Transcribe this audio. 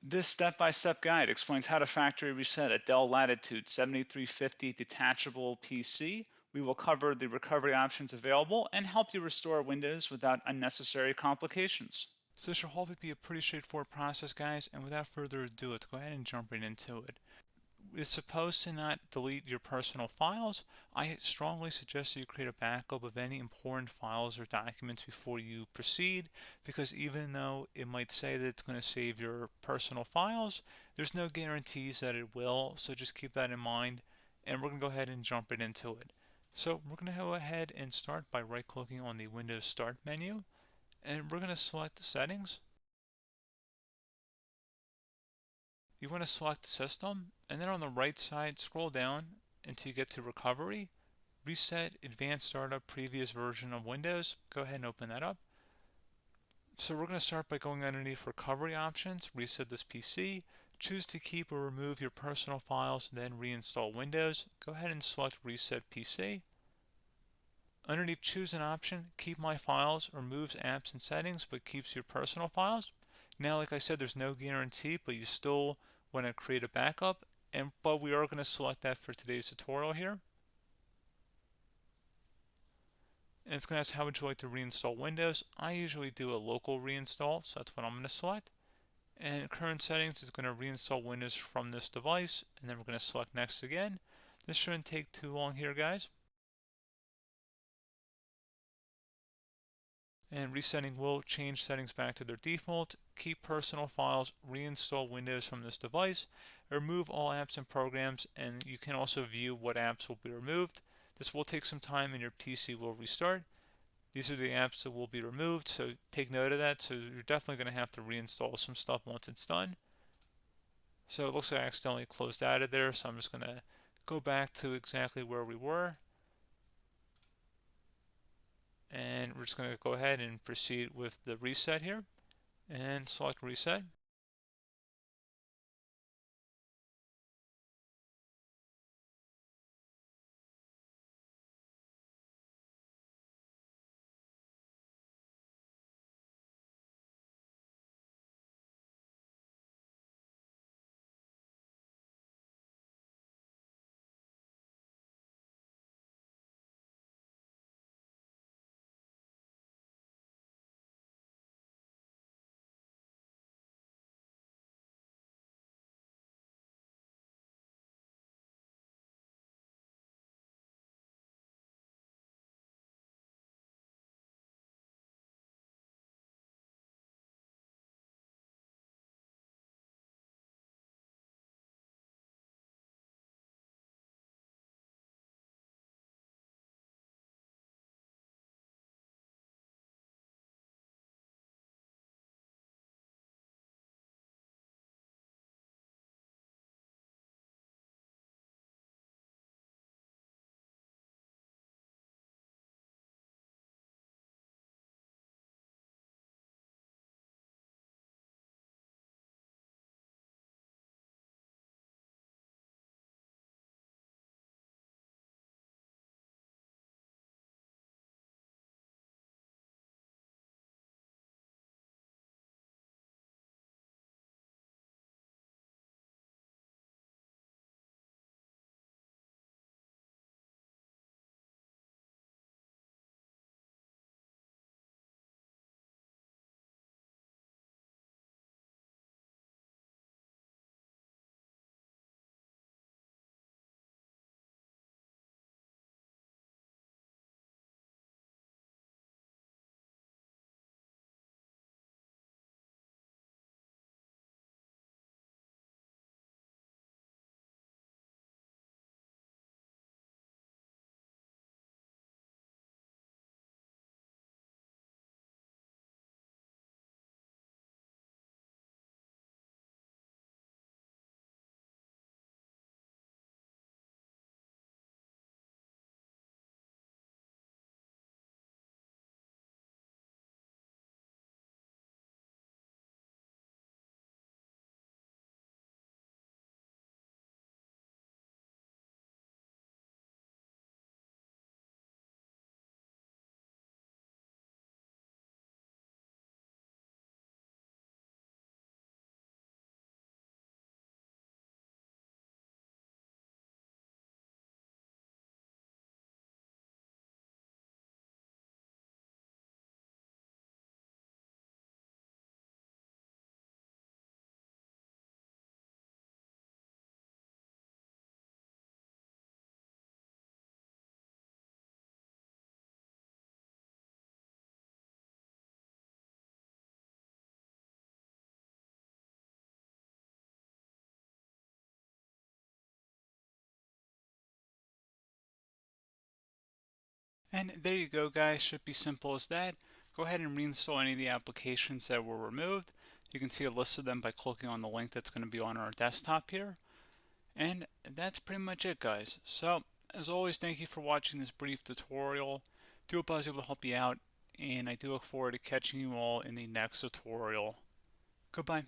This step-by-step guide explains how to factory reset a Dell Latitude 7350 detachable PC. We will cover the recovery options available and help you restore Windows without unnecessary complications. So this should hopefully be a pretty straightforward process, guys, and without further ado, let's go ahead and jump right into it. It's supposed to not delete your personal files. I strongly suggest you create a backup of any important files or documents before you proceed, because even though it might say that it's going to save your personal files, there's no guarantees that it will, so just keep that in mind, and we're going to go ahead and jump right into it. So we're going to go ahead and start by right-clicking on the Windows Start menu, and we're going to select the settings. You want to select System, and then on the right side, scroll down until you get to Recovery. Reset Advanced Startup Previous Version of Windows. Go ahead and open that up. So we're going to start by going underneath Recovery Options, reset this PC. Choose to keep or remove your personal files, then reinstall Windows. Go ahead and select Reset PC. Underneath Choose an option, Keep My Files removes apps and settings but keeps your personal files. Now, like I said, there's no guarantee, but you still want to create a backup, but we are going to select that for today's tutorial here. And it's going to ask how would you like to reinstall Windows. I usually do a local reinstall, so that's what I'm going to select. And current settings is going to reinstall Windows from this device, and then we're going to select next again. This shouldn't take too long here, guys. And resetting will change settings back to their default, keep personal files, reinstall Windows from this device, remove all apps and programs, and you can also view what apps will be removed. This will take some time and your PC will restart. These are the apps that will be removed, so take note of that. So you're definitely going to have to reinstall some stuff once it's done. So it looks like I accidentally closed out of there, so I'm just going to go back to exactly where we were. And we're just going to go ahead and proceed with the reset here and select reset. And there you go, guys. Should be simple as that. Go ahead and reinstall any of the applications that were removed. You can see a list of them by clicking on the link that's going to be on our desktop here. And that's pretty much it, guys. So, as always, thank you for watching this brief tutorial. Do hope I was able to help you out, and I do look forward to catching you all in the next tutorial. Goodbye.